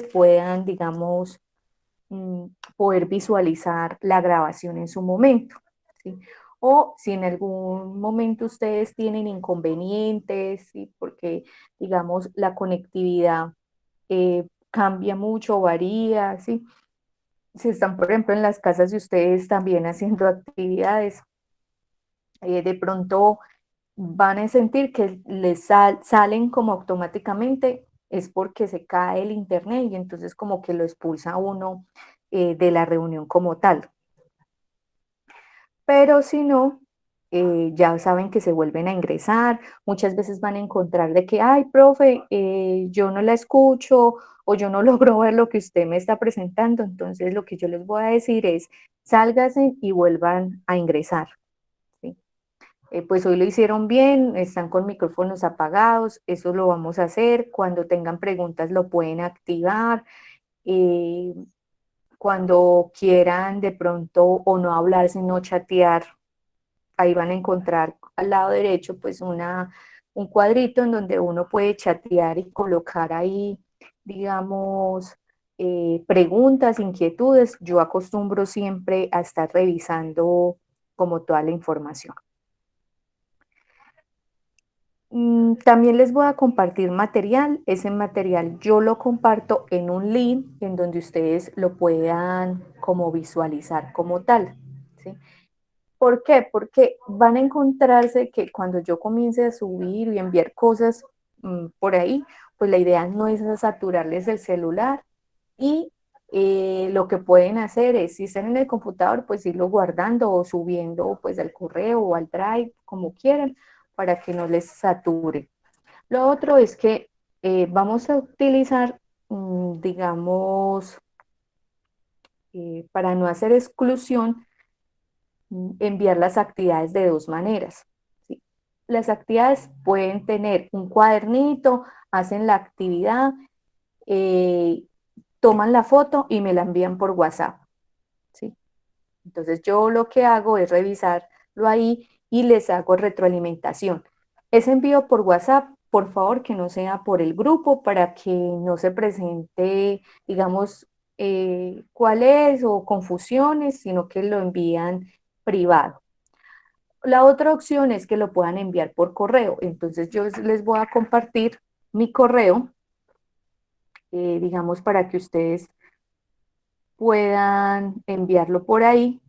puedan, digamos, poder visualizar la grabación en su momento, ¿sí? O si en algún momento ustedes tienen inconvenientes, ¿sí? Porque, digamos, la conectividad cambia mucho, varía, ¿sí? Si están, por ejemplo, en las casas de ustedes también haciendo actividades, de pronto van a sentir que salen como automáticamente, es porque se cae el internet y entonces como que lo expulsa a uno de la reunión como tal. Pero si no, ya saben que se vuelven a ingresar, muchas veces van a encontrar de que, ay, profe, yo no la escucho o yo no logro ver lo que usted me está presentando, entonces lo que yo les voy a decir es, sálganse y vuelvan a ingresar, ¿sí? Pues hoy lo hicieron bien, están con micrófonos apagados, eso lo vamos a hacer, cuando tengan preguntas lo pueden activar, eh, cuando quieran de pronto o no hablar, sino chatear, ahí van a encontrar al lado derecho pues un cuadrito en donde uno puede chatear y colocar ahí, digamos, preguntas, inquietudes. Yo acostumbro siempre a estar revisando como toda la información. También les voy a compartir material. Ese material yo lo comparto en un link en donde ustedes lo puedan como visualizar como tal, ¿sí? ¿Por qué? Porque van a encontrarse que cuando yo comience a subir y enviar cosas por ahí, pues la idea no es saturarles el celular y lo que pueden hacer es, si están en el computador, pues irlo guardando o subiendo pues al correo o al drive, como quieran, para que no les sature. Lo otro es que vamos a utilizar, digamos, para no hacer exclusión, enviar las actividades de dos maneras, ¿sí? Las actividades pueden tener un cuadernito, hacen la actividad, eh, toman la foto y me la envían por WhatsApp, ¿sí? Entonces yo lo que hago es revisarlo ahí y les hago retroalimentación. Ese envío por WhatsApp, por favor, que no sea por el grupo para que no se presente, digamos, cuál es o confusiones, sino que lo envían privado. La otra opción es que lo puedan enviar por correo. Entonces yo les voy a compartir mi correo, digamos, para que ustedes puedan enviarlo por ahí.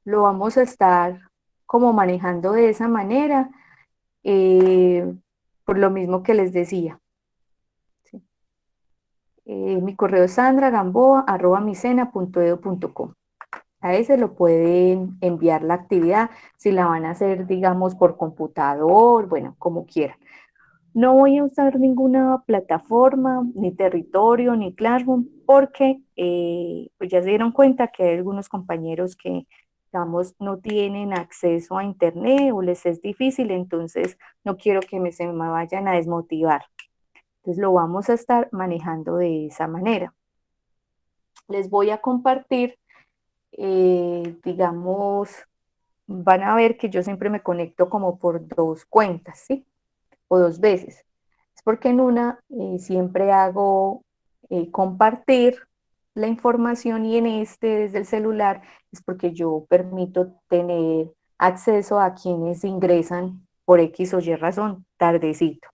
Lo vamos a estar como manejando de esa manera, eh, por lo mismo que les decía, ¿sí? Mi correo es sandragamboa@micena.edu.com. A ese lo pueden enviar la actividad, si la van a hacer, digamos, por computador, bueno, como quieran. No voy a usar ninguna plataforma, ni territorio, ni Classroom, porque pues ya se dieron cuenta que hay algunos compañeros que, digamos, no tienen acceso a Internet o les es difícil, entonces no quiero que se me vayan a desmotivar. Entonces lo vamos a estar manejando de esa manera. Les voy a compartir, digamos, van a ver que yo siempre me conecto como por dos cuentas, ¿sí? O dos veces. Es porque en una siempre hago compartir la información y en este desde el celular es porque yo permito tener acceso a quienes ingresan por X o Y razón, tardecito.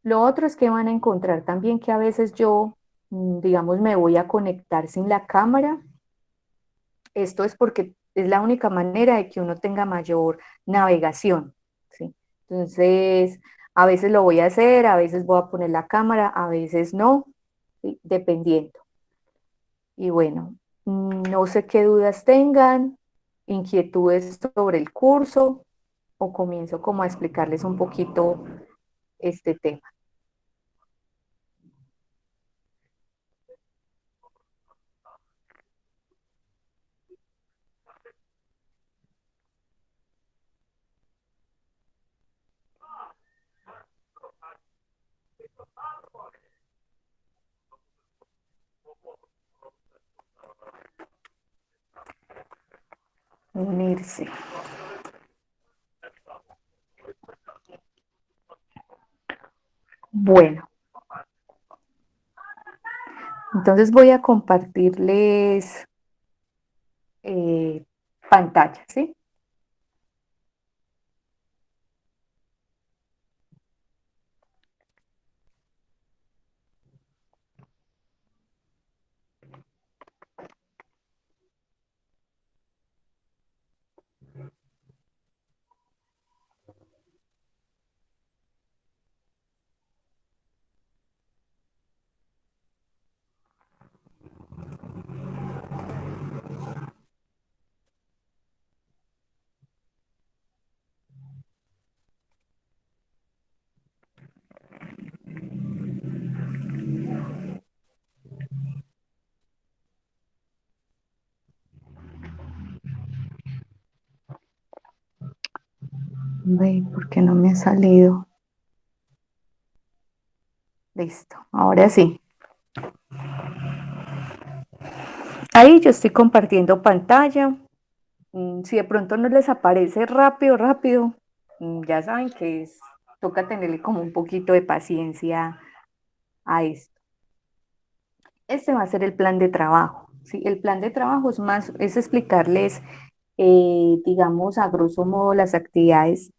Lo otro es que van a encontrar también que a veces yo, digamos, me voy a conectar sin la cámara. Esto es porque es la única manera de que uno tenga mayor navegación, ¿sí? Entonces, a veces lo voy a hacer, a veces voy a poner la cámara, a veces no, ¿sí? Dependiendo. Y bueno, no sé qué dudas tengan, inquietudes sobre el curso o comienzo como a explicarles un poquito este tema. Unirse. Bueno. Entonces voy a compartirles pantalla, ¿sí? Ve, ¿por qué no me ha salido? Listo, ahora sí. Ahí yo estoy compartiendo pantalla. Si de pronto no les aparece rápido, rápido, ya saben que toca tenerle como un poquito de paciencia a esto. Este va a ser el plan de trabajo, ¿sí? El plan de trabajo es explicarles, digamos, a grosso modo las actividades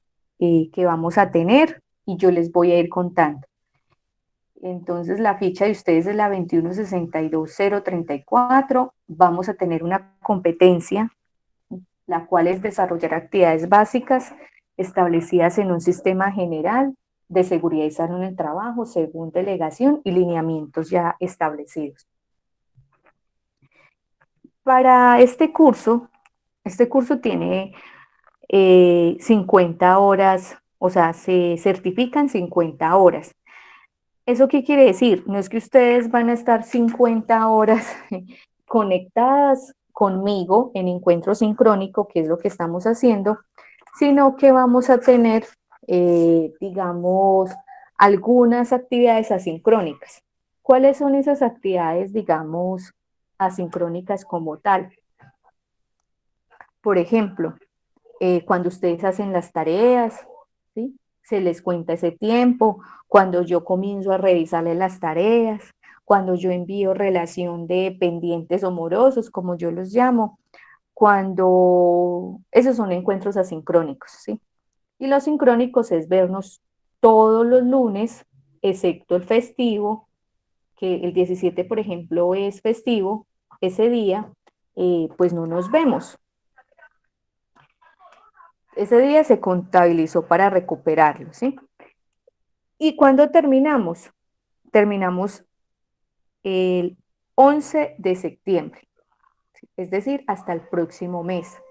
que vamos a tener y yo les voy a ir contando. Entonces, la ficha de ustedes es la 2162034. Vamos a tener una competencia, la cual es desarrollar actividades básicas establecidas en un sistema general de seguridad y salud en el trabajo, según delegación y lineamientos ya establecidos. Para este curso tiene 50 horas, o sea, se certifican 50 horas. ¿Eso qué quiere decir? No es que ustedes van a estar 50 horas conectadas conmigo en encuentro sincrónico, que es lo que estamos haciendo, sino que vamos a tener, digamos, algunas actividades asincrónicas. ¿Cuáles son esas actividades, digamos, asincrónicas como tal? Por ejemplo, cuando ustedes hacen las tareas, ¿sí? Se les cuenta ese tiempo, cuando yo comienzo a revisarles las tareas, cuando yo envío relación de pendientes o morosos, como yo los llamo, cuando esos son encuentros asincrónicos, ¿sí? Y los sincrónicos es vernos todos los lunes, excepto el festivo, que el 17, por ejemplo, es festivo, ese día, pues no nos vemos. Ese día se contabilizó para recuperarlo, ¿sí? ¿Y cuándo terminamos? Terminamos el 11 de septiembre, ¿sí? Es decir, hasta el próximo mes.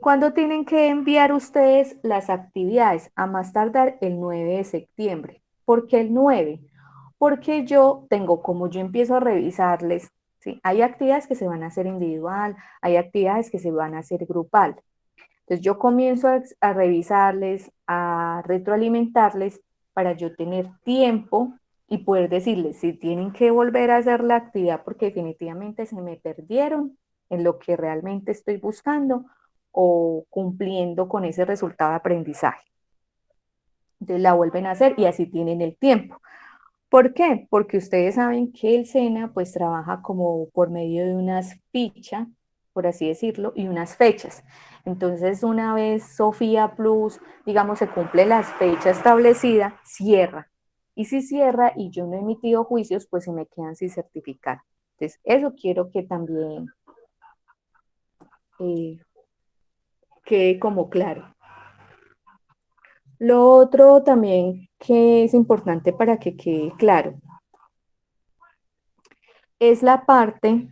¿Cuándo tienen que enviar ustedes las actividades? A más tardar el 9 de septiembre. ¿Por qué el 9? Porque yo tengo, como yo empiezo a revisarles, ¿sí? Hay actividades que se van a hacer individual, hay actividades que se van a hacer grupal. Entonces yo comienzo a revisarles, a retroalimentarles para yo tener tiempo y poder decirles si tienen que volver a hacer la actividad porque definitivamente se me perdieron en lo que realmente estoy buscando o cumpliendo con ese resultado de aprendizaje. Entonces la vuelven a hacer y así tienen el tiempo. ¿Por qué? Porque ustedes saben que el SENA pues trabaja como por medio de unas fichas, por así decirlo, y unas fechas. Entonces, una vez Sofía Plus, digamos, se cumple las fechas establecidas, cierra. Y si cierra y yo no he emitido juicios, pues se me quedan sin certificar. Entonces, eso quiero que también eh, quede como claro. Lo otro también que es importante para que quede claro es la parte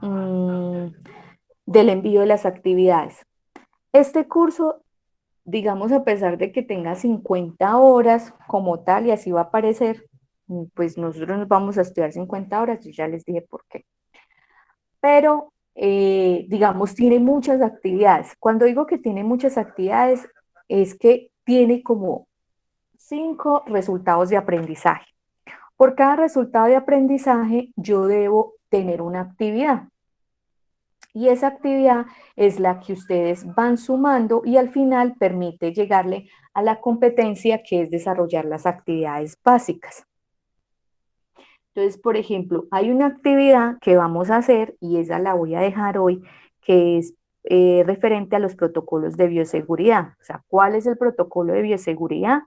mmm, del envío de las actividades. Este curso, digamos, a pesar de que tenga 50 horas como tal, y así va a aparecer, pues nosotros nos vamos a estudiar 50 horas, yo ya les dije por qué. Pero, digamos, tiene muchas actividades. Cuando digo que tiene muchas actividades, es que tiene como 5 resultados de aprendizaje. Por cada resultado de aprendizaje, yo debo tener una actividad. Y esa actividad es la que ustedes van sumando y al final permite llegarle a la competencia que es desarrollar las actividades básicas. Entonces, por ejemplo, hay una actividad que vamos a hacer y esa la voy a dejar hoy, que es referente a los protocolos de bioseguridad. O sea, ¿cuál es el protocolo de bioseguridad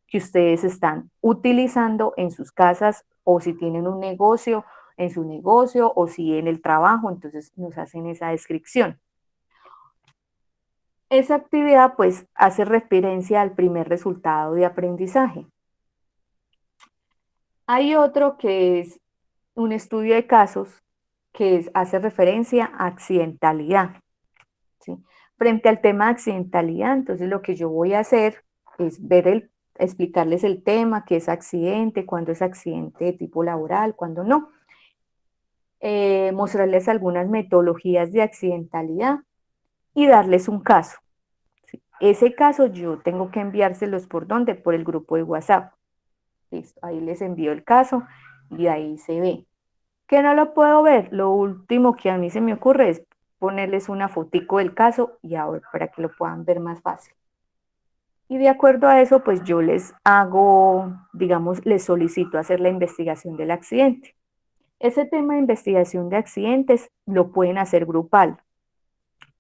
que ustedes están utilizando en sus casas o si tienen un negocio, en su negocio o si en el trabajo? Entonces nos hacen esa descripción. Esa actividad pues hace referencia al primer resultado de aprendizaje. Hay otro que es un estudio de casos hace referencia a accidentalidad, ¿sí? Frente al tema de accidentalidad, entonces lo que yo voy a hacer es explicarles el tema, qué es accidente, cuándo es accidente de tipo laboral, cuándo no. Mostrarles algunas metodologías de accidentalidad y darles un caso. ¿Sí? Ese caso yo tengo que enviárselos por dónde, por el grupo de WhatsApp. Listo, ahí les envío el caso y ahí se ve. Que no lo puedo ver, lo último que a mí se me ocurre es ponerles una fotico del caso y ahora para que lo puedan ver más fácil. Y de acuerdo a eso, pues yo les hago, digamos, les solicito hacer la investigación del accidente. Ese tema de investigación de accidentes lo pueden hacer grupal,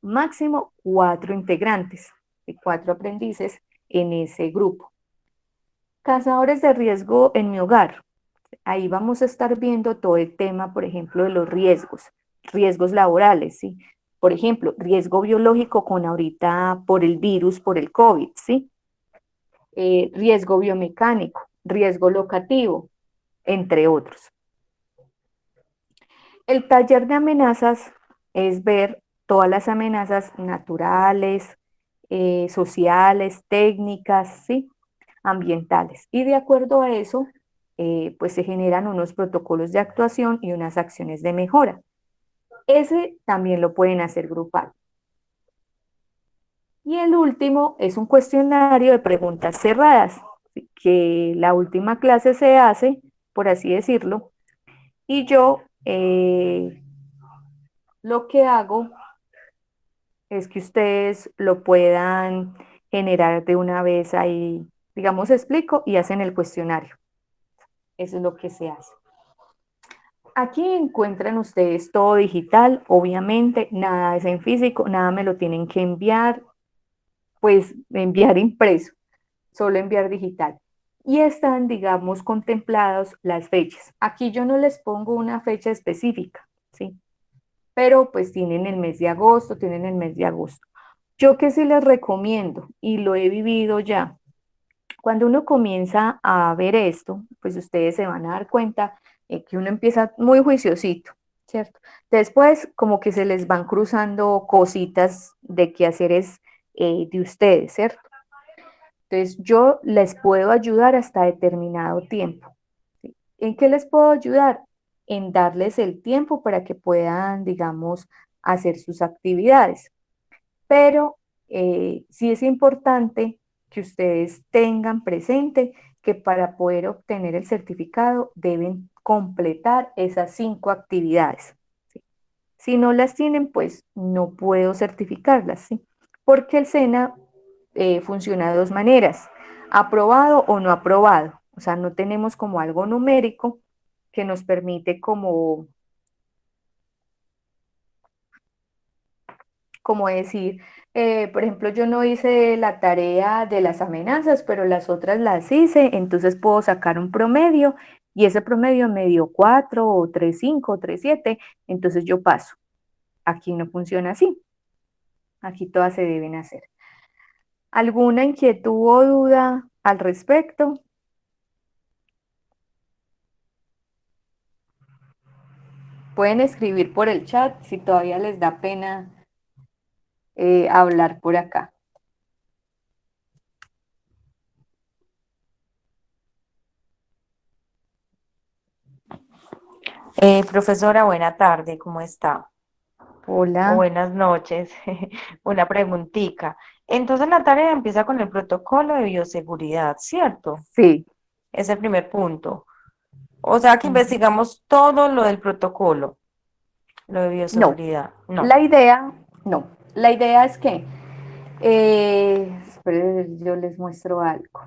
máximo 4 integrantes, y 4 aprendices en ese grupo. Cazadores de riesgo en mi hogar. Ahí vamos a estar viendo todo el tema, por ejemplo, de los riesgos laborales, ¿sí? Por ejemplo, riesgo biológico con ahorita por el virus, por el COVID, ¿sí? Riesgo biomecánico, riesgo locativo, entre otros. El taller de amenazas es ver todas las amenazas naturales, sociales, técnicas, ¿sí? Ambientales. Y de acuerdo a eso, pues se generan unos protocolos de actuación y unas acciones de mejora. Ese también lo pueden hacer grupal. Y el último es un cuestionario de preguntas cerradas, que la última clase se hace, por así decirlo, y yo lo que hago es que ustedes lo puedan generar de una vez ahí, digamos, explico y hacen el cuestionario. Eso es lo que se hace. Aquí encuentran ustedes todo digital, obviamente, nada es en físico, nada me lo tienen que enviar, pues enviar impreso, solo enviar digital. Y están, digamos, contemplados las fechas. Aquí yo no les pongo una fecha específica, ¿sí? Pero pues tienen el mes de agosto, tienen el mes de agosto. Yo que sí les recomiendo, y lo he vivido ya, cuando uno comienza a ver esto, pues ustedes se van a dar cuenta que uno empieza muy juiciosito, ¿cierto? Después como que se les van cruzando cositas de quehaceres de ustedes, ¿cierto? Entonces yo les puedo ayudar hasta determinado tiempo. ¿Sí? ¿En qué les puedo ayudar? En darles el tiempo para que puedan, digamos, hacer sus actividades. Pero sí es importante que ustedes tengan presente que para poder obtener el certificado deben completar esas 5 actividades. ¿Sí? Si no las tienen, pues no puedo certificarlas, ¿sí? Porque el SENA funciona de dos maneras, aprobado o no aprobado. O sea, no tenemos como algo numérico que nos permite como decir, por ejemplo, yo no hice la tarea de las amenazas, pero las otras las hice, entonces puedo sacar un promedio y ese promedio me dio 4 o 3,5 o 3,7, entonces yo paso. Aquí no funciona así, aquí todas se deben hacer. ¿Alguna inquietud o duda al respecto? Pueden escribir por el chat si todavía les da pena hablar por acá. Profesora, buena tarde, ¿cómo está? O Hola. buenas noches. Una preguntita. Entonces la tarea empieza con el protocolo de bioseguridad, ¿cierto? Sí. Es el primer punto. O sea que Ujú. investigamos todo lo del protocolo, lo de No, bioseguridad. No, la idea, no, la idea es que, esperen, yo les muestro algo,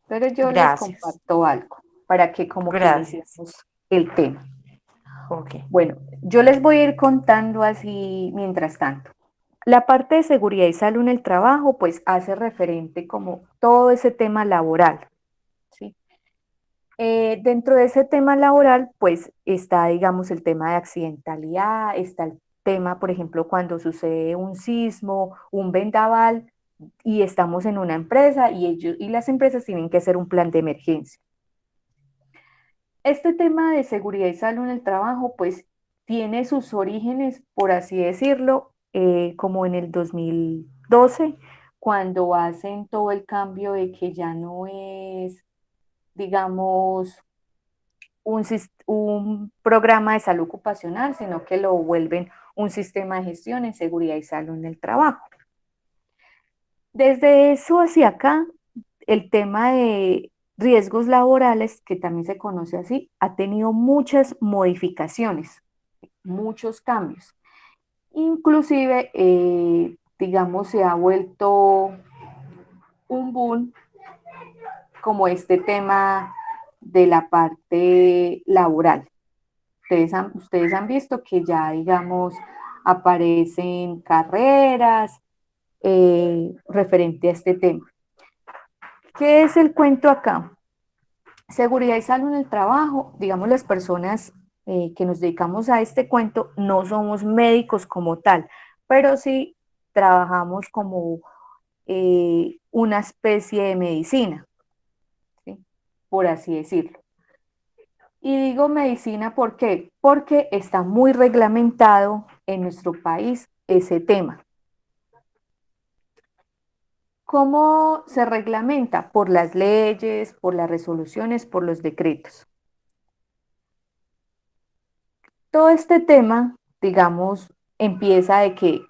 pero yo les gracias, comparto algo para que como que gracias. iniciemos. el tema. Ok. Bueno, yo les voy a ir contando así mientras tanto. La parte de seguridad y salud en el trabajo, pues hace referente como todo ese tema laboral, ¿sí? Dentro de ese tema laboral, pues está, digamos, el tema de accidentalidad, está el tema, por ejemplo, cuando sucede un sismo, un vendaval y estamos en una empresa y ellos y las empresas tienen que hacer un plan de emergencia. Este tema de seguridad y salud en el trabajo, pues tiene sus orígenes, por así decirlo, como en el 2012, cuando hacen todo el cambio de que ya no es, digamos, un programa de salud ocupacional, sino que lo vuelven un sistema de gestión en seguridad y salud en el trabajo. Desde eso hacia acá, el tema de riesgos laborales, que también se conoce así, ha tenido muchas modificaciones, muchos cambios. Inclusive, digamos, se ha vuelto un boom como este tema de la parte laboral. Ustedes han visto que ya, digamos, aparecen carreras referente a este tema. ¿Qué es el cuento acá? Seguridad y salud en el trabajo, digamos, las personas que nos dedicamos a este cuento no somos médicos como tal, pero sí trabajamos como una especie de medicina, ¿sí? Por así decirlo. Y digo medicina, ¿por qué? Porque está muy reglamentado en nuestro país ese tema. ¿Cómo se reglamenta? Por las leyes, por las resoluciones, por los decretos. Todo este tema, digamos, empieza de que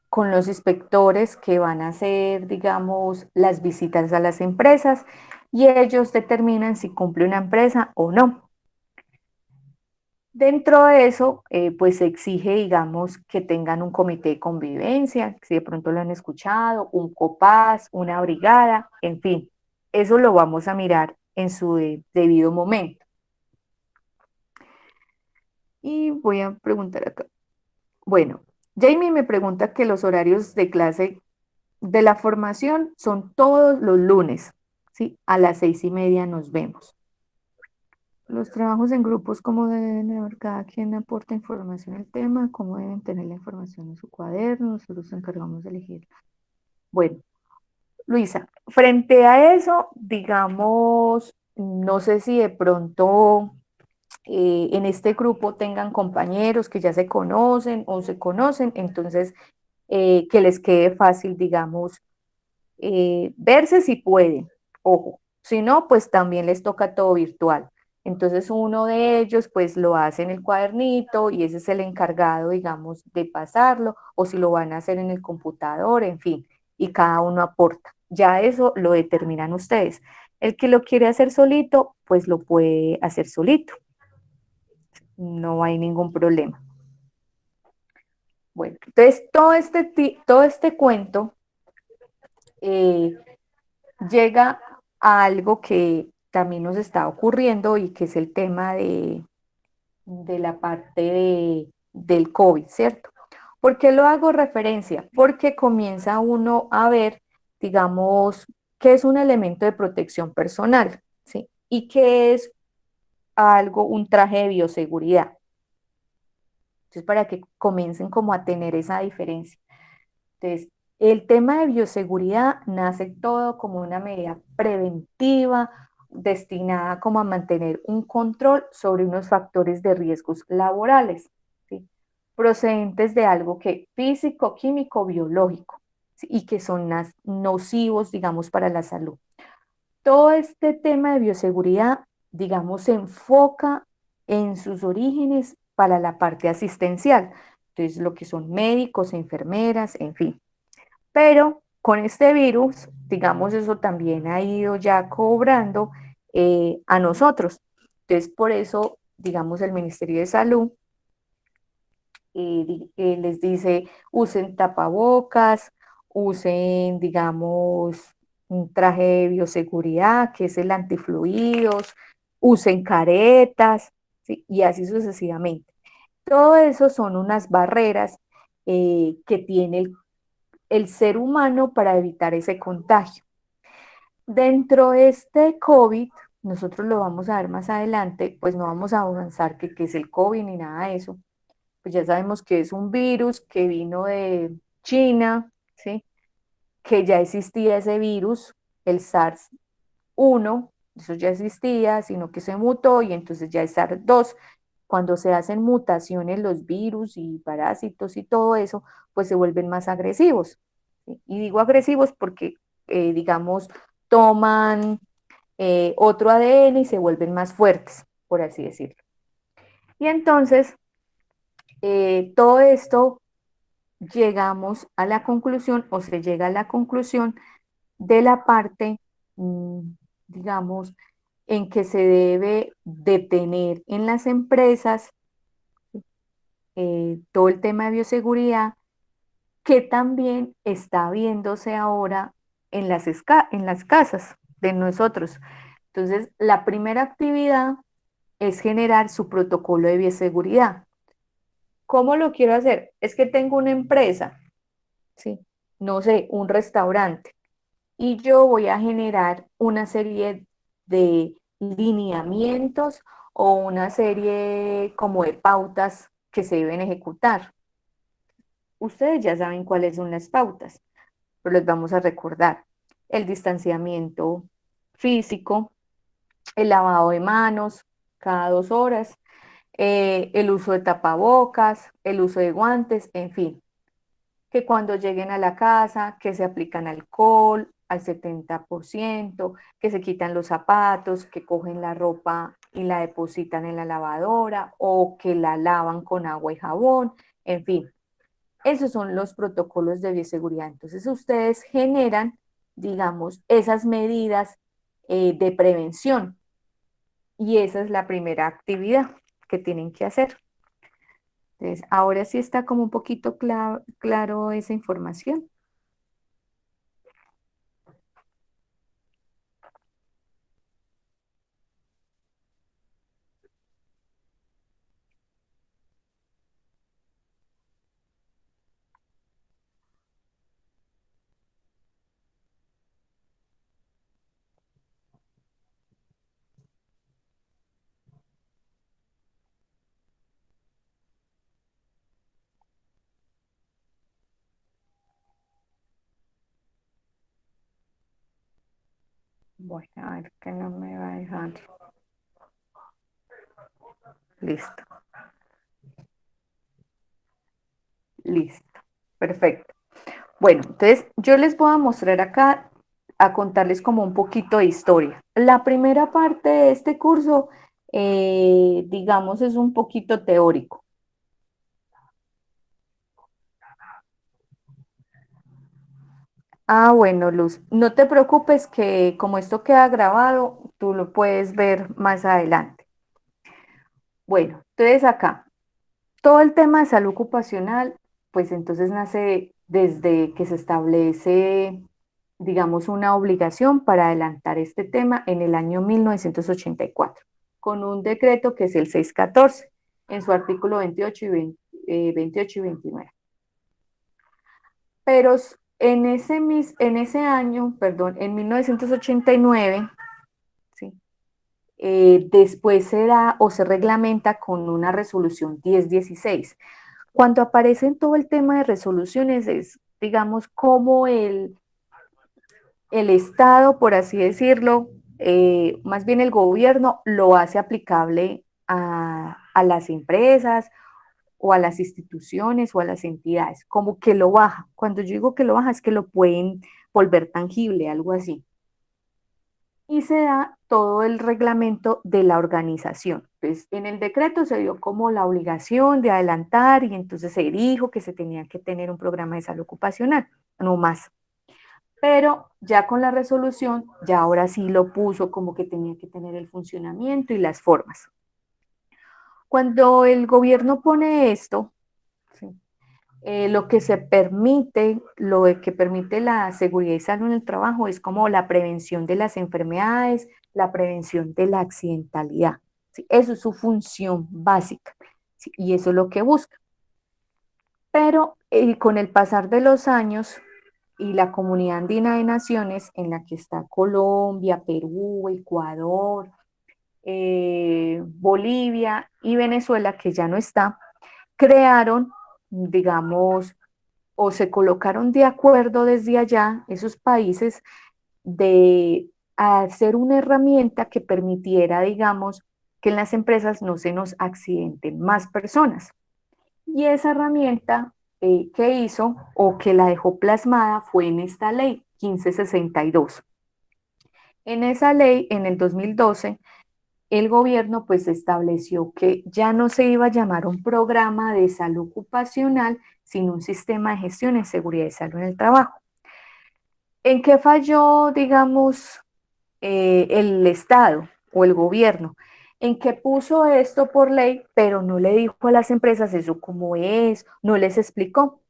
con los inspectores que van a hacer, digamos, las visitas a las empresas y ellos determinan si cumple una empresa o no. Dentro de eso, pues se exige, digamos, que tengan un comité de convivencia, si de pronto lo han escuchado, un COPAS, una brigada, en fin, eso lo vamos a mirar en su debido momento. Y voy a preguntar acá. Bueno, Jamie me pregunta que los horarios de clase de la formación son todos los lunes, ¿sí? A las 6:30 nos vemos. Los trabajos en grupos, ¿cómo deben ver? Cada quien aporta información al tema, cómo deben tener la información en su cuaderno, nosotros nos encargamos de elegir. Bueno, Luisa, frente a eso, digamos, no sé si de pronto en este grupo tengan compañeros que ya se conocen o se conocen, entonces que les quede fácil, digamos, verse si pueden, ojo, si no, pues también les toca todo virtual. Entonces uno de ellos pues lo hace en el cuadernito y ese es el encargado, digamos, de pasarlo, o si lo van a hacer en el computador, en fin, y cada uno aporta. Ya eso lo determinan ustedes. El que lo quiere hacer solito, pues lo puede hacer solito. No hay ningún problema. Bueno, entonces todo este cuento eh, llega a algo que también nos está ocurriendo y que es el tema de la parte del COVID, ¿cierto? ¿Por qué lo hago referencia? Porque comienza uno a ver, digamos, qué es un elemento de protección personal, ¿sí? Y qué es algo, un traje de bioseguridad. Entonces, para que comiencen como a tener esa diferencia. Entonces, el tema de bioseguridad nace todo como una medida preventiva destinada como a mantener un control sobre unos factores de riesgos laborales, ¿sí? Procedentes de algo que físico, químico, biológico, ¿sí? Y que son nocivos, digamos, para la salud. Todo este tema de bioseguridad, digamos, se enfoca en sus orígenes para la parte asistencial. Entonces, lo que son médicos, enfermeras, en fin. Pero con este virus, digamos, eso también ha ido ya cobrando a nosotros. Entonces, por eso, digamos, el Ministerio de Salud les dice, usen tapabocas, usen, digamos, un traje de bioseguridad, que es el antifluidos, usen caretas, ¿sí? Y así sucesivamente. Todo eso son unas barreras que tiene el ser humano para evitar ese contagio. Dentro de este COVID, nosotros lo vamos a ver más adelante, pues no vamos a avanzar que es el COVID ni nada de eso. Pues ya sabemos que es un virus que vino de China, ¿sí? Que ya existía ese virus, el SARS-1, eso ya existía, sino que se mutó y entonces ya es SARS-2. Cuando se hacen mutaciones los virus y parásitos y todo eso, pues se vuelven más agresivos. ¿Sí? Y digo agresivos porque, digamos, toman otro ADN y se vuelven más fuertes, por así decirlo. Y entonces, todo esto llegamos a la conclusión o se llega a la conclusión de la parte, mmm, digamos, en que se debe detener en las empresas todo el tema de bioseguridad, que también está viéndose ahora en las casas de nosotros. Entonces, la primera actividad es generar su protocolo de bioseguridad. ¿Cómo lo quiero hacer? Es que tengo una empresa, ¿sí? No sé, un restaurante, y yo voy a generar una serie de lineamientos o una serie como de pautas que se deben ejecutar. Ustedes ya saben cuáles son las pautas, pero les vamos a recordar. El distanciamiento físico, el lavado de manos cada 2 horas, el uso de tapabocas, el uso de guantes, en fin, que cuando lleguen a la casa, que se aplican alcohol al 70%, que se quitan los zapatos, que cogen la ropa y la depositan en la lavadora o que la lavan con agua y jabón, en fin, esos son los protocolos de bioseguridad. Entonces ustedes generan, digamos, esas medidas de prevención y esa es la primera actividad que tienen que hacer. Entonces, ahora sí está como un poquito claro esa información. Bueno, a ver que no me va a dejar. Listo, listo. Perfecto. Bueno, entonces yo les voy a mostrar acá, a contarles como un poquito de historia. La primera parte de este curso, digamos, es un poquito teórico. Ah, bueno, Luz, no te preocupes que como esto queda grabado, tú lo puedes ver más adelante. Bueno, entonces acá, todo el tema de salud ocupacional, pues entonces nace desde que se establece, digamos, una obligación para adelantar este tema en el año 1984, con un decreto que es el 614, en su artículo 28 y 28 y 29. Pero en ese año, perdón, en 1989, ¿sí? Después se da o se reglamenta con una resolución 1016. Cuando aparece en todo el tema de resoluciones es, digamos, como el Estado, por así decirlo, más bien el gobierno, lo hace aplicable a las empresas o a las instituciones o a las entidades, como que lo baja. Cuando yo digo que lo baja es que lo pueden volver tangible, algo así. Y se da todo el reglamento de la organización. Entonces, en el decreto se dio como la obligación de adelantar y entonces se dijo que se tenía que tener un programa de salud ocupacional, no más. Pero ya con la resolución, ya ahora sí lo puso como que tenía que tener el funcionamiento y las formas. Cuando el gobierno pone esto, ¿sí? Lo que se permite, lo que permite la seguridad y salud en el trabajo es como la prevención de las enfermedades, la prevención de la accidentalidad. ¿Sí? Eso es su función básica, ¿sí? Y eso es lo que busca. Pero con el pasar de los años y la Comunidad Andina de Naciones, en la que está Colombia, Perú, Ecuador, Bolivia y Venezuela, que ya no está, crearon, digamos, o se colocaron de acuerdo desde allá, esos países, de hacer una herramienta que permitiera, digamos, que en las empresas no se nos accidenten más personas. Y esa herramienta que hizo o que la dejó plasmada fue en esta ley 1562. En esa ley, en el 2012, el gobierno pues estableció que ya no se iba a llamar un programa de salud ocupacional, sino un sistema de gestión en seguridad y salud en el trabajo. ¿En qué falló, digamos, el Estado o el gobierno? En que puso esto por ley, pero no le dijo a las empresas eso cómo es, no les explicó.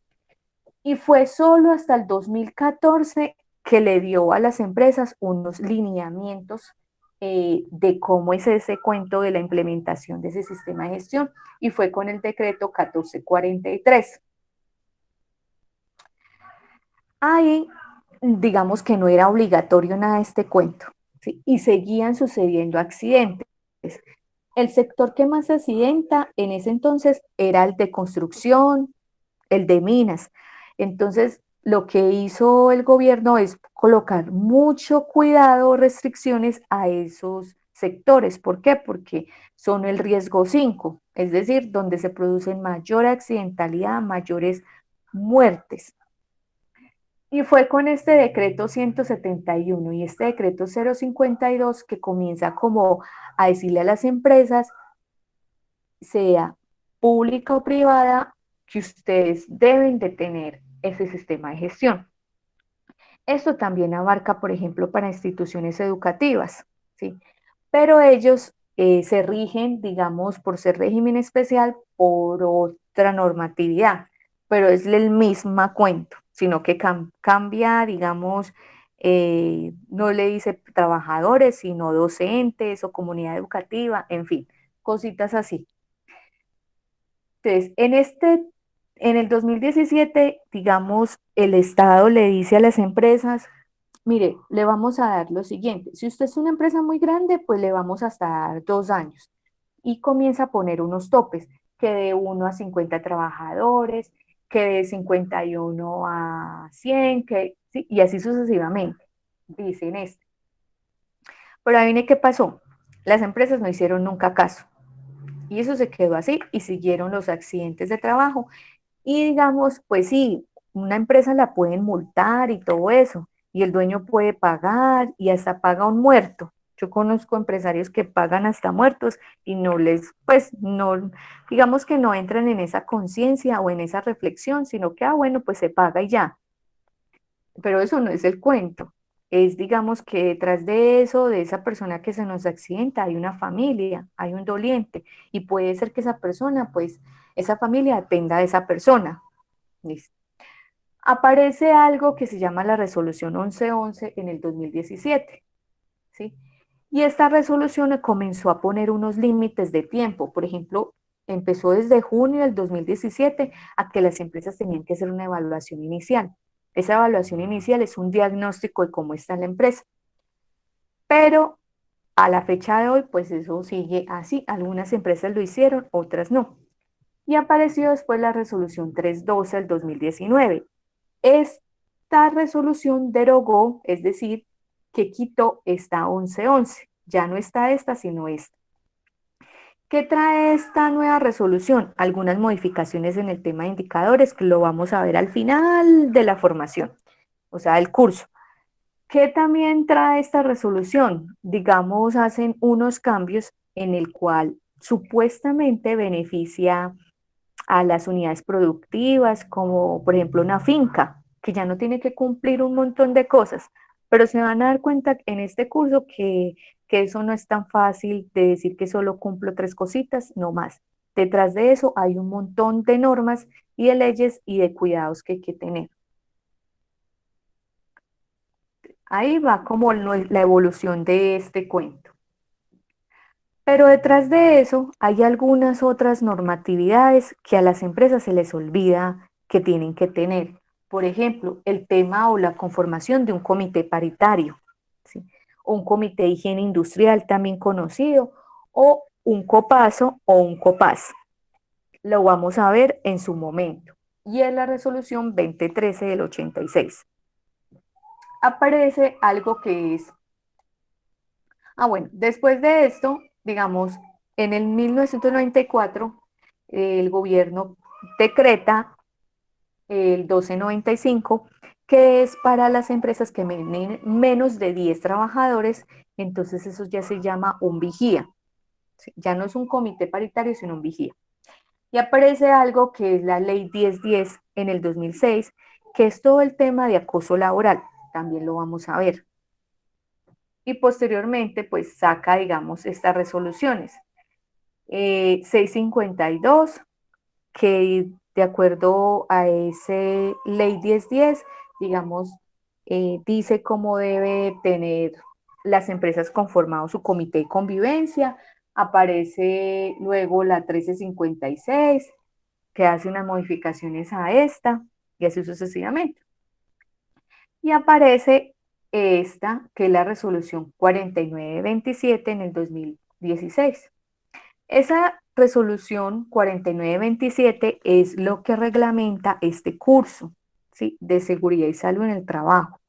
Y fue solo hasta el 2014 que le dio a las empresas unos lineamientos de cómo es ese cuento de la implementación de ese sistema de gestión, y fue con el decreto 1443. Ahí, digamos que no era obligatorio nada de este cuento, ¿sí? Y seguían sucediendo accidentes. El sector que más se accidenta en ese entonces era el de construcción, el de minas. Entonces, lo que hizo el gobierno es colocar mucho cuidado, restricciones a esos sectores. ¿Por qué? Porque son el riesgo 5, es decir, donde se producen mayor accidentalidad, mayores muertes. Y fue con este decreto 171 y este decreto 052 que comienza como a decirle a las empresas, sea pública o privada, que ustedes deben de tener ese sistema de gestión. Esto también abarca, por ejemplo, para instituciones educativas, ¿sí? Pero ellos se rigen, digamos, por ser régimen especial, por otra normatividad, pero es el mismo cuento, sino que cambia, digamos, no le dice trabajadores, sino docentes o comunidad educativa, en fin, cositas así. Entonces, en el 2017, digamos, el Estado le dice a las empresas, mire, le vamos a dar lo siguiente, si usted es una empresa muy grande, pues le vamos hasta dar 2 años y comienza a poner unos topes, que de 1 a 50 trabajadores, que de 51 a 100, que, sí, y así sucesivamente, dicen esto. Pero ahí viene qué pasó, las empresas no hicieron nunca caso y eso se quedó así y siguieron los accidentes de trabajo. Y digamos, pues sí, una empresa la pueden multar y todo eso, y el dueño puede pagar y hasta paga un muerto. Yo conozco empresarios que pagan hasta muertos y no les, pues no, digamos que no entran en esa conciencia o en esa reflexión, sino que, bueno, pues se paga y ya. Pero eso no es el cuento. Es, digamos, que detrás de eso, de esa persona que se nos accidenta, hay una familia, hay un doliente, y puede ser que esa persona, pues, esa familia dependa de esa persona. ¿Listo? Aparece algo que se llama la resolución 1111 en el 2017, ¿sí? Y esta resolución comenzó a poner unos límites de tiempo. Por ejemplo, empezó desde junio del 2017 a que las empresas tenían que hacer una evaluación inicial. Esa evaluación inicial es un diagnóstico de cómo está la empresa. Pero a la fecha de hoy, pues eso sigue así. Algunas empresas lo hicieron, otras no. Y apareció después la resolución 312 del 2019. Esta resolución derogó, es decir, que quitó esta 1111. Ya no está esta, sino esta. ¿Qué trae esta nueva resolución? Algunas modificaciones en el tema de indicadores que lo vamos a ver al final de la formación, o sea, del curso. ¿Qué también trae esta resolución? Digamos, hacen unos cambios en el cual supuestamente beneficia a las unidades productivas, como por ejemplo una finca, que ya no tiene que cumplir un montón de cosas, pero se van a dar cuenta en este curso que eso no es tan fácil de decir que solo cumplo 3 cositas, no más. Detrás de eso hay un montón de normas y de leyes y de cuidados que hay que tener. Ahí va como la evolución de este cuento. Pero detrás de eso hay algunas otras normatividades que a las empresas se les olvida que tienen que tener. Por ejemplo, el tema o la conformación de un comité paritario, ¿sí? O un comité de higiene industrial también conocido, o un copazo o un copaz. Lo vamos a ver en su momento. Y en la resolución 2013 del 86 aparece algo que es, bueno, después de esto, digamos, en el 1994, el gobierno decreta el 1295, que es para las empresas que tienen menos de 10 trabajadores, entonces eso ya se llama un vigía. ¿Sí? Ya no es un comité paritario, sino un vigía. Y aparece algo que es la ley 1010 en el 2006, que es todo el tema de acoso laboral. También lo vamos a ver. Y posteriormente, pues saca, digamos, estas resoluciones. 652, que de acuerdo a ese ley 1010, digamos, dice cómo debe tener las empresas conformado su comité de convivencia. Aparece luego la 1356, que hace unas modificaciones a esta, y así sucesivamente. Y aparece esta, que es la resolución 4927 en el 2016. Esa resolución 4927 es lo que reglamenta este curso, ¿sí? De seguridad y salud en el trabajo.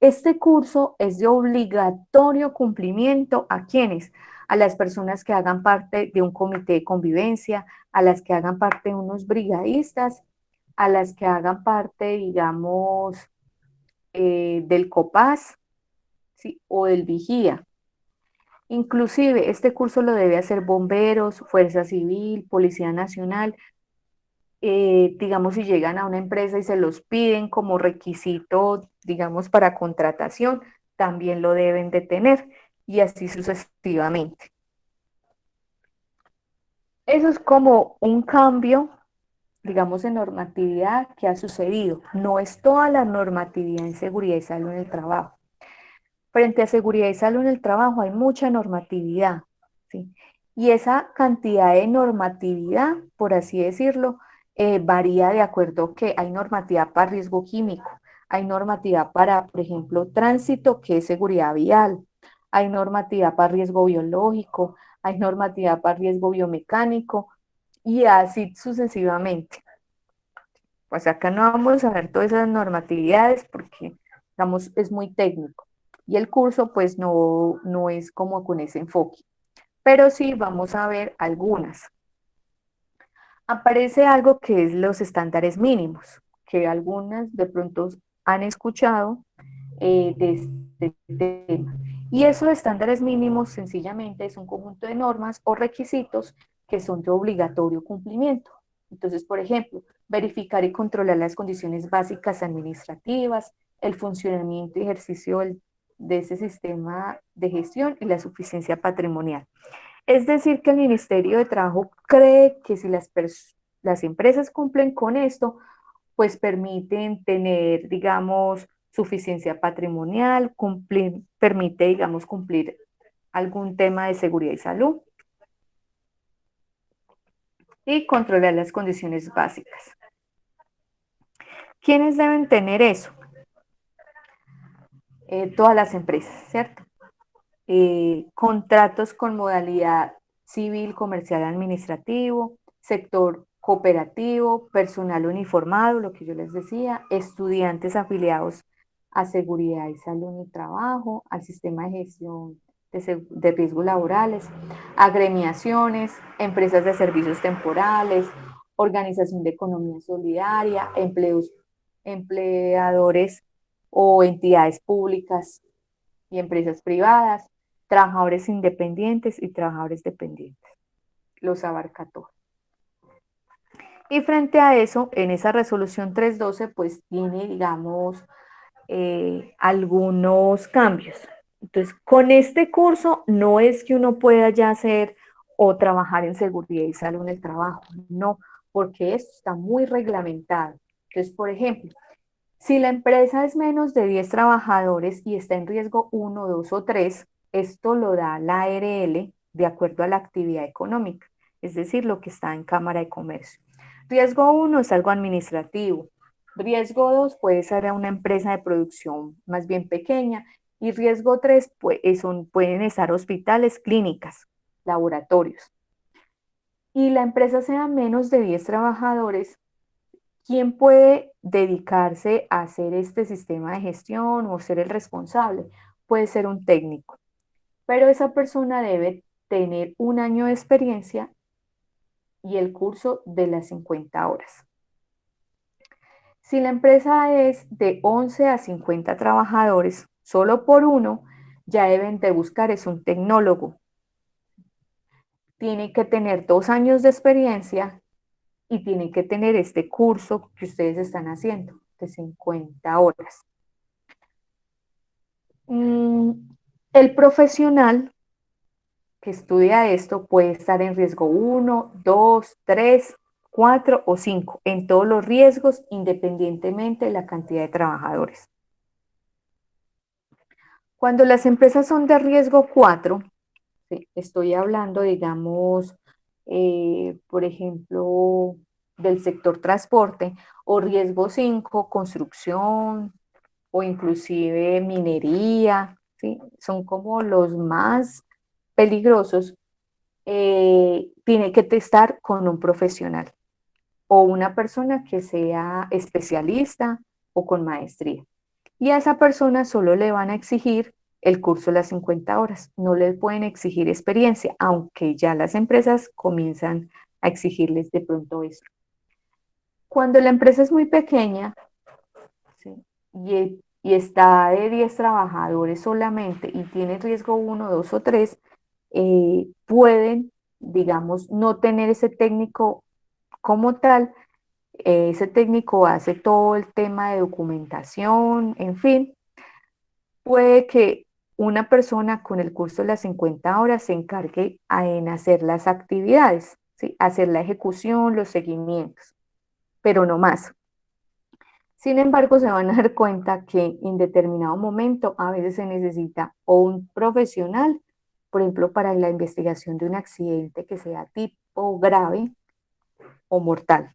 Este curso es de obligatorio cumplimiento a quienes, a las personas que hagan parte de un comité de convivencia, a las que hagan parte de unos brigadistas, a las que hagan parte, digamos, del COPAS, ¿sí? O del vigía. Inclusive este curso lo debe hacer bomberos, Fuerza Civil, Policía Nacional. Digamos, si llegan a una empresa y se los piden como requisito, digamos, para contratación, también lo deben de tener y así sucesivamente. Eso es como un cambio, digamos, en normatividad que ha sucedido. No es toda la normatividad en seguridad y salud en el trabajo. Frente a seguridad y salud en el trabajo hay mucha normatividad, ¿sí? Y esa cantidad de normatividad, por así decirlo, varía de acuerdo que hay normativa para riesgo químico, hay normativa para, por ejemplo, tránsito, que es seguridad vial, hay normativa para riesgo biológico, hay normativa para riesgo biomecánico y así sucesivamente. Pues acá no vamos a ver todas esas normatividades porque, digamos, es muy técnico. Y el curso, pues, no es como con ese enfoque. Pero sí vamos a ver algunas. Aparece algo que es los estándares mínimos, que algunas de pronto han escuchado de este tema. Y esos estándares mínimos sencillamente es un conjunto de normas o requisitos que son de obligatorio cumplimiento. Entonces, por ejemplo, verificar y controlar las condiciones básicas administrativas, el funcionamiento y ejercicio de ese sistema de gestión y la suficiencia patrimonial. Es decir, que el Ministerio de Trabajo cree que si las empresas cumplen con esto, pues permiten tener, digamos, suficiencia patrimonial, permite, digamos, cumplir algún tema de seguridad y salud y controlar las condiciones básicas. ¿Quiénes deben tener eso? Todas las empresas, ¿cierto? Contratos con modalidad civil, comercial, administrativo, sector cooperativo, personal uniformado, lo que yo les decía, estudiantes afiliados a seguridad y salud en el trabajo, al sistema de gestión de riesgos laborales, agremiaciones, empresas de servicios temporales, organización de economía solidaria, empleadores o entidades públicas y empresas privadas, trabajadores independientes y trabajadores dependientes. Los abarca todo. Y frente a eso, en esa resolución 312, pues tiene, digamos, algunos cambios. Entonces, con este curso no es que uno pueda ya hacer o trabajar en seguridad y salud en el trabajo, no, porque esto está muy reglamentado. Entonces, por ejemplo, Si la empresa es menos de 10 trabajadores y está en riesgo uno, 2 o 3, esto lo da la ARL de acuerdo a la actividad económica, es decir, lo que está en Cámara de Comercio. Riesgo uno es algo administrativo. Riesgo 2 puede ser una empresa de producción más bien pequeña. Y riesgo 3 pues, pueden estar hospitales, clínicas, laboratorios. Y la empresa sea menos de 10 trabajadores, ¿quién puede dedicarse a hacer este sistema de gestión o ser el responsable? Puede ser un técnico, pero esa persona debe tener un año de experiencia y el curso de las 50 horas. Si la empresa es de 11 a 50 trabajadores, solo por uno, ya deben de buscar es un tecnólogo. Tiene que tener 2 años de experiencia y tiene que tener este curso que ustedes están haciendo de 50 horas. El profesional que estudia esto puede estar en riesgo uno, 2, 3, 4 o 5 en todos los riesgos, independientemente de la cantidad de trabajadores. Cuando las empresas son de riesgo 4, ¿sí? Estoy hablando, digamos, por ejemplo, del sector transporte, o riesgo 5, construcción, o inclusive minería, ¿sí? Son como los más peligrosos. Tiene que testar con un profesional o una persona que sea especialista o con maestría. Y a esa persona solo le van a exigir el curso de las 50 horas, no le pueden exigir experiencia, aunque ya las empresas comienzan a exigirles de pronto eso. Cuando la empresa es muy pequeña, ¿sí? y está de 10 trabajadores solamente y tiene riesgo uno, 2 o 3, pueden, digamos, no tener ese técnico como tal. Ese técnico hace todo el tema de documentación, en fin, puede que una persona con el curso de las 50 horas se encargue en hacer las actividades, ¿sí? Hacer la ejecución, los seguimientos, pero no más. Sin embargo, se van a dar cuenta que en determinado momento a veces se necesita o un profesional, por ejemplo, para la investigación de un accidente que sea tipo grave o mortal.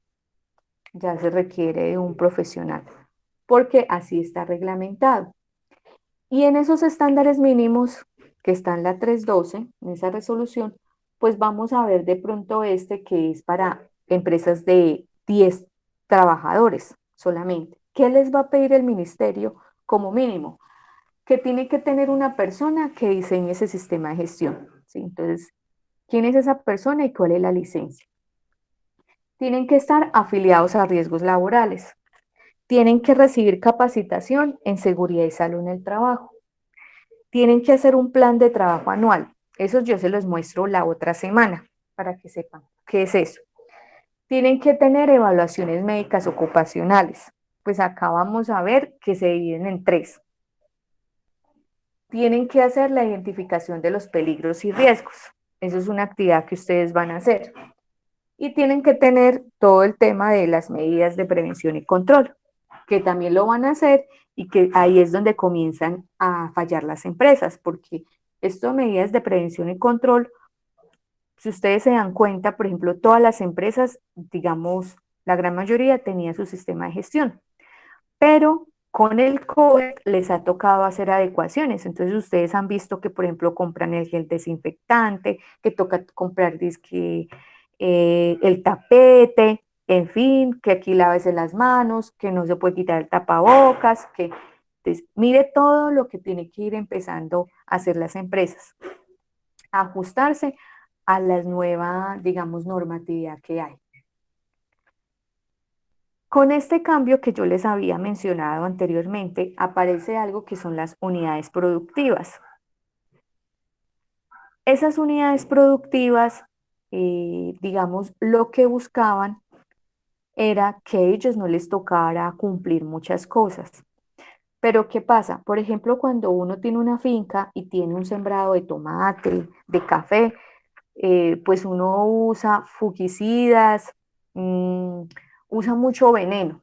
Ya se requiere de un profesional, porque así está reglamentado. Y en esos estándares mínimos que está en la 312, en esa resolución, pues vamos a ver de pronto este que es para empresas de 10 trabajadores solamente. ¿Qué les va a pedir el ministerio como mínimo? Que tiene que tener una persona que diseñe ese sistema de gestión, ¿sí? Entonces, ¿quién es esa persona y cuál es la licencia? Tienen que estar afiliados a riesgos laborales. Tienen que recibir capacitación en seguridad y salud en el trabajo. Tienen que hacer un plan de trabajo anual. Eso yo se los muestro la otra semana para que sepan qué es eso. Tienen que tener evaluaciones médicas ocupacionales. Pues acá vamos a ver que se dividen en 3. Tienen que hacer la identificación de los peligros y riesgos. Eso es una actividad que ustedes van a hacer. Y tienen que tener todo el tema de las medidas de prevención y control, que también lo van a hacer y que ahí es donde comienzan a fallar las empresas, porque estas medidas de prevención y control, si ustedes se dan cuenta, por ejemplo, todas las empresas, digamos, la gran mayoría tenía su sistema de gestión, pero con el COVID les ha tocado hacer adecuaciones. Entonces ustedes han visto que, por ejemplo, compran el gel desinfectante, que toca comprar disque, el tapete, en fin, que aquí lávese las manos, que no se puede quitar el tapabocas, que entonces, mire todo lo que tiene que ir empezando a hacer las empresas, a ajustarse a la nueva, digamos, normatividad que hay. Con este cambio que yo les había mencionado anteriormente, aparece algo que son las unidades productivas. Esas unidades productivas, digamos, lo que buscaban era que a ellos no les tocara cumplir muchas cosas. Pero ¿qué pasa? Por ejemplo, cuando uno tiene una finca y tiene un sembrado de tomate, de café, pues uno usa fungicidas, usa mucho veneno.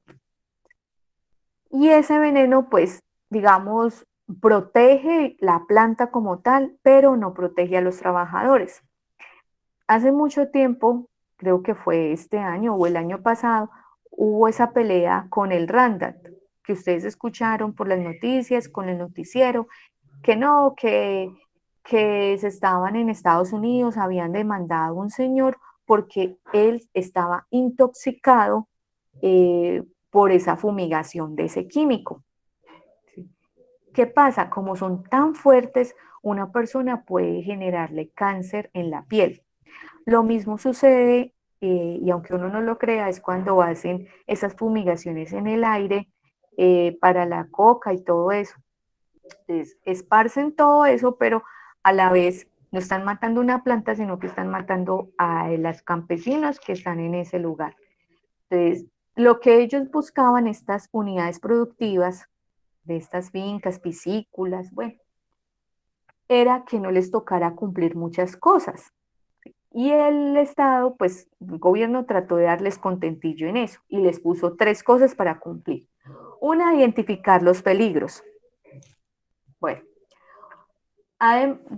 Y ese veneno, pues, digamos, protege la planta como tal, pero no protege a los trabajadores. Hace mucho tiempo, creo que fue este año o el año pasado, hubo esa pelea con el Roundup, que ustedes escucharon por las noticias, con el noticiero, que no, que se estaban en Estados Unidos, habían demandado a un señor porque él estaba intoxicado por esa fumigación de ese químico. ¿Qué pasa? Como son tan fuertes, una persona puede generarle cáncer en la piel. Lo mismo sucede, y aunque uno no lo crea, es cuando hacen esas fumigaciones en el aire para la coca y todo eso. Entonces, esparcen todo eso, pero a la vez no están matando una planta, sino que están matando a las campesinas que están en ese lugar. Entonces, lo que ellos buscaban, estas unidades productivas de estas fincas, piscículas, bueno, era que no les tocara cumplir muchas cosas. Y el Estado, pues el gobierno trató de darles contentillo en eso y les puso tres cosas para cumplir. Una, identificar los peligros. Bueno,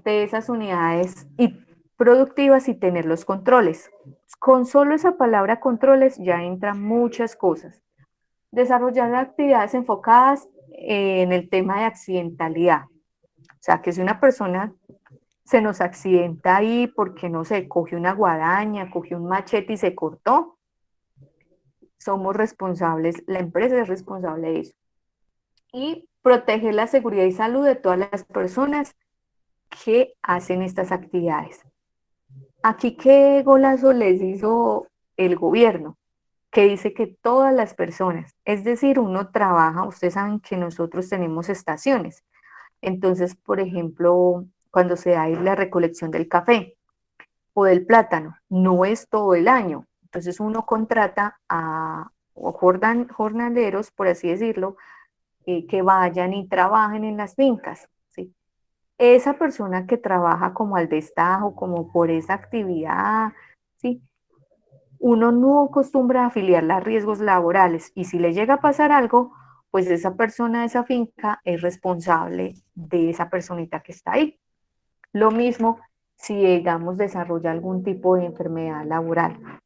de esas unidades y productivas y tener los controles. Con solo esa palabra controles ya entran muchas cosas. Desarrollar actividades enfocadas en el tema de accidentalidad. O sea, que si una persona se nos accidenta ahí porque, no sé, cogió una guadaña, cogió un machete y se cortó, somos responsables, la empresa es responsable de eso. Y proteger la seguridad y salud de todas las personas que hacen estas actividades. Aquí qué golazo les hizo el gobierno, que dice que todas las personas, es decir, uno trabaja, ustedes saben que nosotros tenemos estaciones, entonces, por ejemplo, cuando se da la recolección del café o del plátano, no es todo el año, entonces uno contrata a jornaleros, por así decirlo, que vayan y trabajen en las fincas, ¿sí? Esa persona que trabaja como al destajo, como por esa actividad, ¿sí? Uno no acostumbra a afiliarla a riesgos laborales y si le llega a pasar algo, pues esa persona de esa finca es responsable de esa personita que está ahí. Lo mismo si, digamos, desarrolla algún tipo de enfermedad laboral.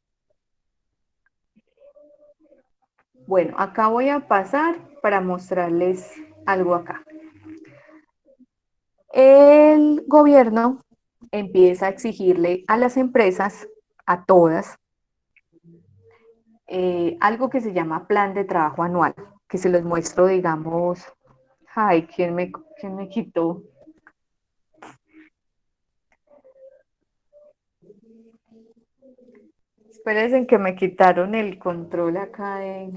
Bueno, acá voy a pasar para mostrarles algo acá. El gobierno empieza a exigirle a las empresas, a todas, algo que se llama plan de trabajo anual, que se los muestro, digamos, ay, quién me quitó? Espérense que me quitaron el control acá de...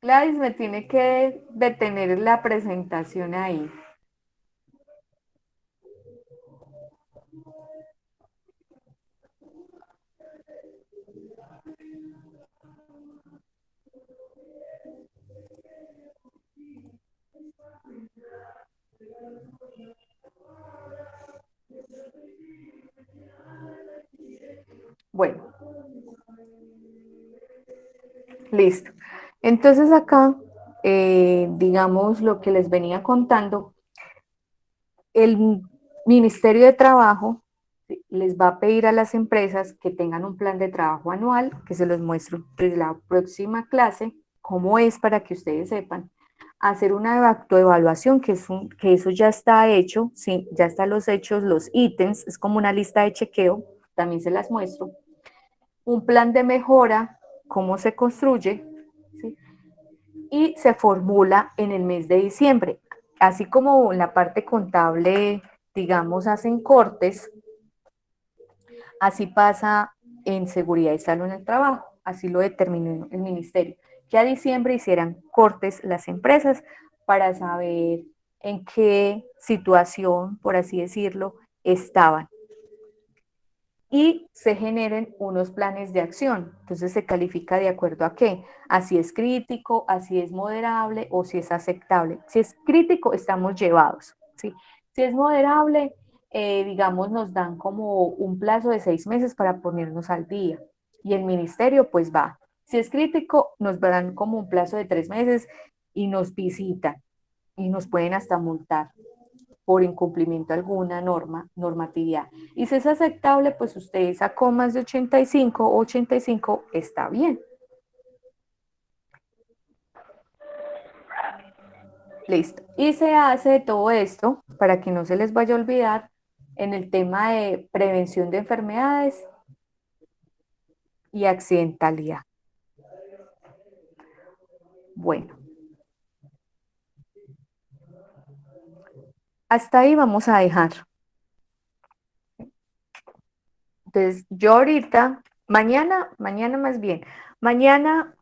Gladys, me tiene que detener la presentación ahí. Bueno, listo. Entonces acá, digamos lo que les venía contando, el Ministerio de Trabajo les va a pedir a las empresas que tengan un plan de trabajo anual, que se los muestro desde la próxima clase, cómo es para que ustedes sepan, hacer una autoevaluación, que eso ya está hecho, sí, ya están los hechos, los ítems, es como una lista de chequeo, también se las muestro, un plan de mejora, cómo se construye, ¿sí? Y se formula en el mes de diciembre. Así como en la parte contable, digamos, hacen cortes, así pasa en seguridad y salud en el trabajo, así lo determinó el ministerio, que a diciembre hicieran cortes las empresas para saber en qué situación, por así decirlo, estaban y se generen unos planes de acción. Entonces se califica de acuerdo a qué, a si es crítico, a si es moderable o si es aceptable. Si es crítico, estamos llevados, ¿sí? Si es moderable, digamos, nos dan como un plazo de 6 meses para ponernos al día y el ministerio pues va. Si es crítico, nos darán como un plazo de 3 meses y nos visitan y nos pueden hasta multar por incumplimiento de alguna normatividad. Y si es aceptable, pues usted sacó más de 85 está bien. Listo. Y se hace todo esto, para que no se les vaya a olvidar, en el tema de prevención de enfermedades y accidentalidad. Bueno, hasta ahí vamos a dejar. Entonces, yo ahorita, mañana más bien, mañana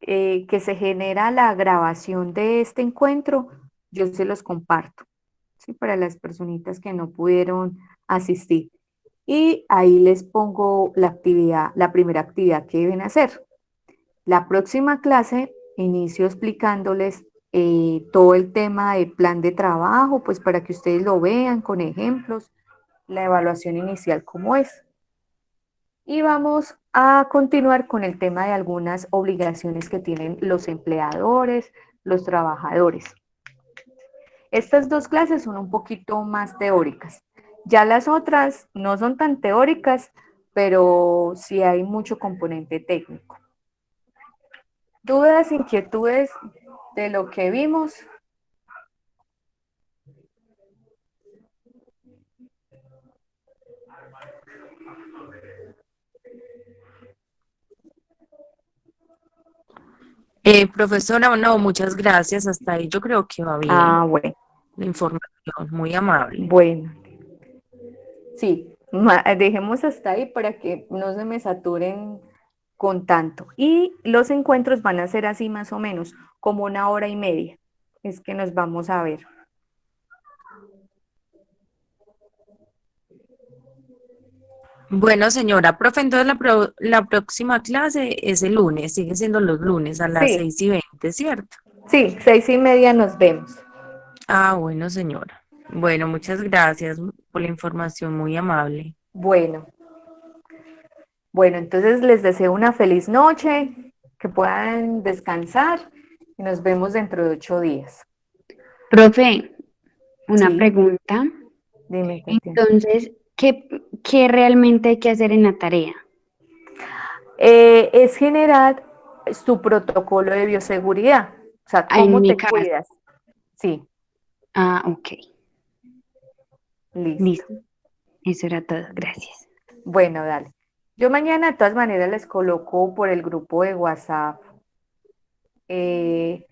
que se genera la grabación de este encuentro, yo se los comparto, ¿sí? Para las personitas que no pudieron asistir. Y ahí les pongo la actividad, la primera actividad que deben hacer. La próxima clase inicio explicándoles todo el tema de plan de trabajo, pues para que ustedes lo vean con ejemplos, la evaluación inicial cómo es. Y vamos a continuar con el tema de algunas obligaciones que tienen los empleadores, los trabajadores. Estas dos clases son un poquito más teóricas. Ya las otras no son tan teóricas, pero sí hay mucho componente técnico. ¿Dudas, inquietudes de lo que vimos? Profesora, no, muchas gracias. Hasta ahí yo creo que va bien Ah, bueno, la información, muy amable. bueno, sí, dejemos hasta ahí para que no se me saturen con tanto. Y los encuentros van a ser así más o menos, como 1 hora y media. Es que nos vamos a ver. Bueno, señora, profe, entonces la próxima clase es el lunes, sigue siendo los lunes a las Sí, 6:20, ¿cierto? sí, 6:30 nos vemos. Ah, bueno, señora. Bueno, muchas gracias por la información, muy amable. Bueno, bueno, entonces les deseo una feliz noche, que puedan descansar y nos vemos dentro de 8 días. Profe, una Sí, pregunta. dime, Tatiana. Entonces, ¿qué realmente hay que hacer en la tarea? Es generar su protocolo de bioseguridad, o sea, Ah, en cómo mi te caso. cuidas. Sí, Ah, ok. listo. Listo. Eso era todo. Gracias. Bueno, dale. Yo mañana de todas maneras les coloco por el grupo de WhatsApp, eh,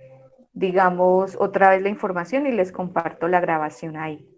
digamos, otra vez la información y les comparto la grabación ahí.